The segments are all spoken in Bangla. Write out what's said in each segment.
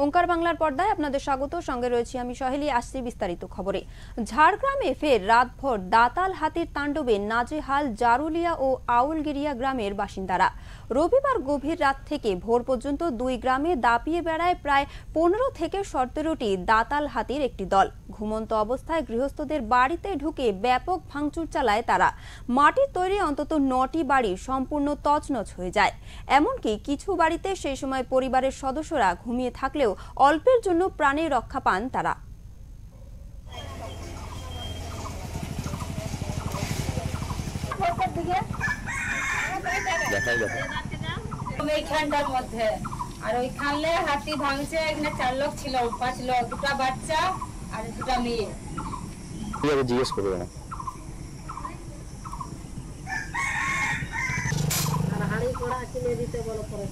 ওঙ্কার বাংলার পর্দায় আপনাদের স্বাগত। সঙ্গে রয়েছি আমি সহেলি। আসছি বিস্তারিত খবরে। ঝাড়গ্রামে ফের রাতভর দাতাল হাতির তাণ্ডবে নাজেহাল জারুলিয়া ও আউলগিরিয়া গ্রামের বাসিন্দারা। রবিবার গভীর রাত থেকে ভোর পর্যন্ত দুই গ্রামে দাপিয়ে বেড়ায় প্রায় 15 থেকে 17টি দাতাল হাতির একটি দল। ঘুমন্ত অবস্থায় গৃহস্থদের বাড়িতে ঢুকে ব্যাপক ভাঙচুর চালায় তারা। মাটির তৈরি অন্তত 9টি বাড়ি সম্পূর্ণ তছনছ হয়ে যায়। এমনকি কিছু বাড়িতে সেই সময় পরিবারের সদস্যরা ঘুমিয়ে থাকলেও অল্পের জন্য প্রাণে রক্ষা পান তারা। এইখানটার মধ্যে আর ওইখানে হাতি ভাঙছে। এখানে 4 লোক ছিল, 5 লোক, 2টা বাচ্চা আর 2টা মেয়ে। জিজ্ঞেস করবো না। আর হাড়ি কড়া কিনে দিতে বলো পরে।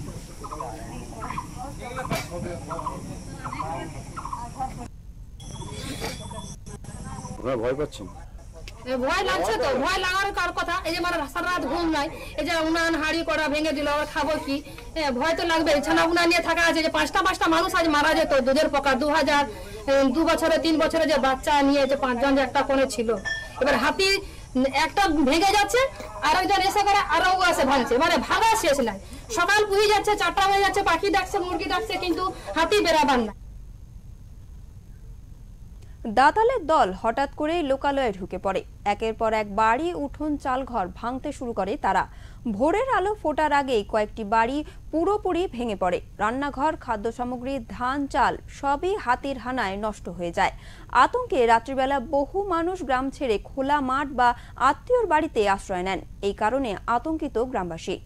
ভয় পাচ্ছেন? ভয় লাগছে তো, ভয় লাগার কার কথা। এই যে মানে সারা রাত ঘুম নাই, এই যে উনান হাড়ি কড়া ভেঙে দিল, আবার খাবো কি? ভয় তো লাগবে। ছানা উনা নিয়ে থাকা আছে, যে 5টা মানুষ আজ মারা যেত দুধের পোকা। 2 বছরে 3 বছরে যে বাচ্চা নিয়ে যে 5 জন যে একটা কোণে ছিল। এবার হাতি একটা ভেঙে যাচ্ছে, আর একজন এসে করে আরো এসে ভাঙছে, মানে ভাঙা শেষ নাই। সকাল পুড়ে যাচ্ছে, 4টা হয়ে যাচ্ছে, পাখি ডাকছে, মুরগি ডাকছে, কিন্তু হাতি বেরাবার না। দাতালের দল হঠাৎ করেই লোকালয়ে ঢুকে পড়ে। একের পর এক বাড়ি, উঠোন, চালঘর ভাঙতে শুরু করে তারা। ভোরের আলো ফোটার আগেই কয়েকটি বাড়ি পুরোপুরি ভেঙে পড়ে। রান্নাঘর, খাদ্য সামগ্রী, ধান, চাল সবই হাতির হানায় নষ্ট হয়ে যায়। আতঙ্কে রাত্রিবেলা বহু মানুষ গ্রাম ছেড়ে খোলা মাঠ বা আত্মীয়র বাড়িতে আশ্রয় নেন। এই কারণে আতঙ্কিত গ্রামবাসী।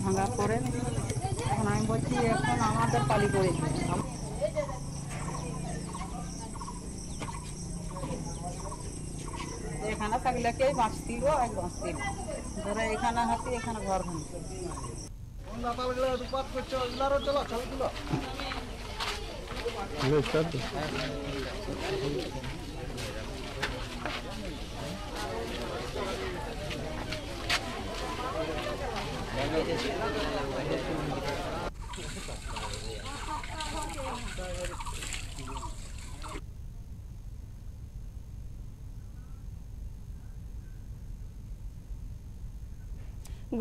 ভাঙা পড়ে এখন আমি বলছি এখন আমাদের পালি করেছে। এখানে থাকলে কে বাঁচতিল এক বাঁচতিল ধরে এখানে হাতি, এখানে ঘর ভাঙছে।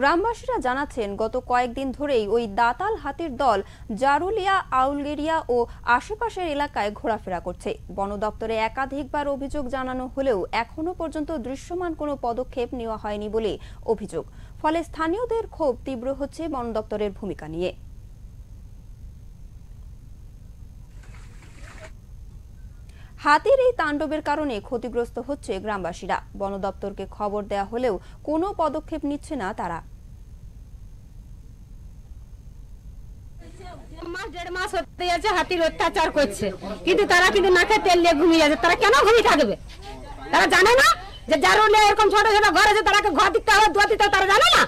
গ্রামবাসীরা জানাচ্ছেন, গত কয়েকদিন ধরেই ওই দাতাল হাতির দল জারুলিয়া, আউলগেরিয়া ও আশেপাশের এলাকায় ঘোরাফেরা করছে। বন দপ্তরে একাধিকবার অভিযোগ জানানো হলেও এখনো পর্যন্ত দৃশ্যমান কোনো পদক্ষেপ নেওয়া হয়নি বলে অভিযোগ। ফলে স্থানীয়দের ক্ষোভ তীব্র হচ্ছে বন দপ্তরের ভূমিকা নিয়ে। হাতির এই তাণ্ডবের কারণে ক্ষতিগ্রস্ত হচ্ছে গ্রামবাসীরা। বন দপ্তরকে খবর দেয়া হলেও কোনো পদক্ষেপ নিচ্ছে না তারা। মাস হতে যাচ্ছে হাতির অত্যাচার করছে, কিন্তু তারা কিন্তু নাকে তেল দিয়ে ঘুমিয়ে যাচ্ছে। তারা কেন ঘুমিয়ে থাকবে? তারা জানে না যে জারুলে এরকম ছোট ছোট ঘর আছে, তারাকে ঘর দিতে হবে, দোয়া দিতে হবে, তারা জানে না?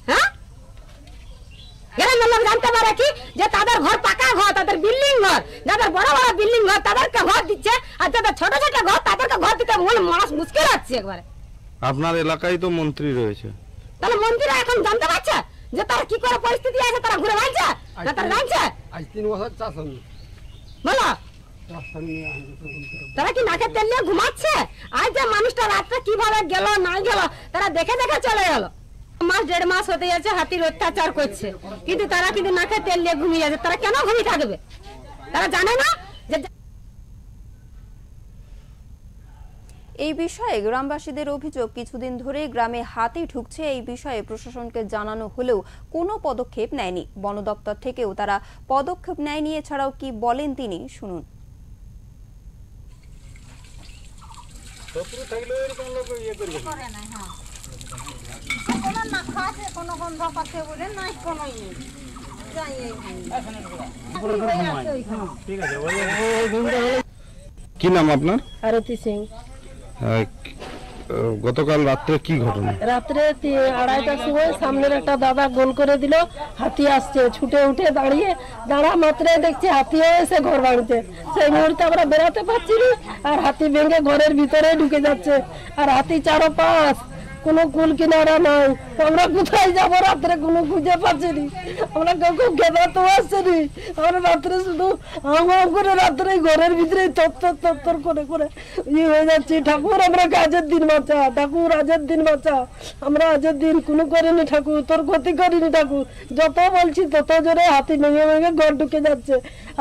হ্যাঁ, গ্রামের লোক জানতে পারে কি যে তাদের ঘর পাকা ঘর, তাদের বিল্ডিং ঘর, যাদের বড় বড় বিল্ডিং ঘর তাদেরকে ঘর দিচ্ছে, আর যাদের ছোট ছোট ঘর তাদেরকে ঘর দিতে মানুষ মুশকিল হচ্ছে একবারে। আপনার এলাকায় তো মন্ত্রী রয়েছে, তাহলে মন্ত্রীরা এখন জানতে পারছে যে তার কি করে পরিস্থিতি আছে? তারা ঘুরে বেড়াচ্ছে না, তারা জানছে? আজ 3 বছর চাষ হয়নি। বলো, তারা কি নাকে তেল নিয়ে ঘুমাচ্ছে? আজ যে মানুষটা রাতটা কিভাবে গেল না গেল তারা দেখে দেখে চলে গেল। 1.5 মাস হতে যাচ্ছে হাতির অত্যাচার করছে, কিন্তু তারা কিন্তু নাকে তেল নিয়ে ঘুমিয়ে যাচ্ছে। তারা কেন ঘুমিয়ে থাকবে? তারা জানে না যে এই বিষয়ে গ্রামবাসীদের অভিযোগ, কিছুদিন ধরে গ্রামে হাতি ঢুকছে। এই বিষয়ে প্রশাসনকে জানানো হলেও কোনো পদক্ষেপ নেয়নি। বন দপ্তর থেকেও তারা পদক্ষেপ নেয়নি। এছাড়াও কি বলেন তিনি, শুনুন। কি নাম আপনার? আরতি সিং। গতকাল রাত্রে কি ঘটনা? রাত্রে 2:30টার সময় সামনের একটা দাদা গোল করে দিল, হাতি আসছে, ছুটে উঠে দাঁড়া মাত্রই দেখছি হাতি এসে ঘর বাড়িতে। সেই মুহূর্তে আমরা বেরাতে পারছি না, আর হাতি ভেঙে ঘরের ভিতরে ঢুকে যাচ্ছে, আর হাতি চারপাশ, কোনো কুল কিনারা নাই। আমরা কোথায় যাবো রাত্রে, কোনো খুঁজে পাচ্ছি নি, আমরা কাউকে খেদাতে পারছি নি। আমরা রাত্রে শুধু হাম করে রাত্রে ঘরের ভিতরে তত্তর করে করে হয়ে যাচ্ছি। ঠাকুর আমরা কাজের দিন বাঁচা, ঠাকুর আজের দিন বাঁচা, আমরা আজের দিন কোনো করিনি ঠাকুর, তোর ক্ষতি করিনি ঠাকুর। যত বলছি তত জোরে হাতি ভেঙে ভেঙে ঘর ঢুকে যাচ্ছে,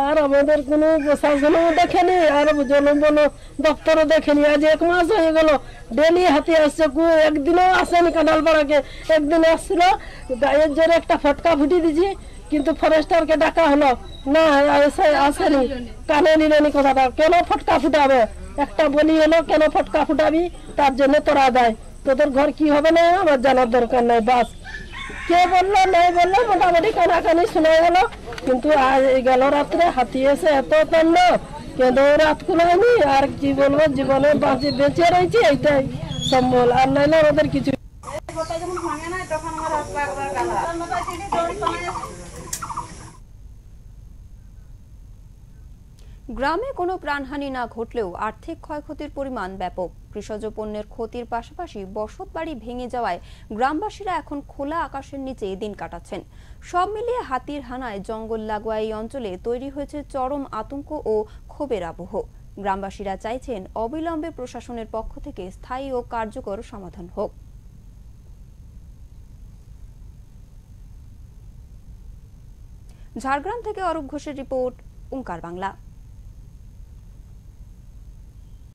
আর আমাদের কোনো প্রশাসনও দেখেনি, আর জনবন দপ্তরও দেখেনি। আজ 1 মাস হয়ে গেল ডেলি হাতি আসছে, একদিনও আসেনি কাঁঠালপাড়াকে। একদিন আসছিল, গায়ের জোরে একটা ফটকা ফুটি দিছি, কিন্তু ফরেস্টারকে ডাকা হলো না, আসেনি, কানে নিলেনি কথাটা। কেন ফটকা ফুটাবে, একটা বলি হলো কেন ফটকা ফুটাবি, তার জন্য তোরা দেয়, তোদের ঘর কি হবে না আমার জানার দরকার নাই। বাস কে বললো নাই বললো, মোটামুটি কানাকানি শোনা গেল। কিন্তু আজ গেল রাত্রে হাতি এসে এত কান্ড, কেঁদো রাত কুলায়নি। আর কি বলবো, জীবনে বেঁচে রয়েছে এইটাই সম্বল, আর নাইলে আমাদের কিছু। গ্রামে কোনো প্রাণহানি না ঘটলেও আর্থিক ক্ষয়ক্ষতির পরিমাণ ব্যাপক। কৃষজ পণ্যের ক্ষতির পাশাপাশি বসতবাড়ি ভেঙে যাওয়ায় গ্রামবাসীরা এখন খোলা আকাশের নিচে দিন কাটাচ্ছেন। সব মিলিয়ে হাতির হানায় জঙ্গল লাগোয়া এই অঞ্চলে তৈরি হয়েছে চরম আতঙ্ক ও ক্ষোভের আবহ। গ্রামবাসীরা চাইছেন অবিলম্বে প্রশাসনের পক্ষ থেকে স্থায়ী ও কার্যকর সমাধান হোক। ঝাড়গ্রাম থেকে অরূপ ঘোষের রিপোর্ট, ওঙ্কার বাংলা।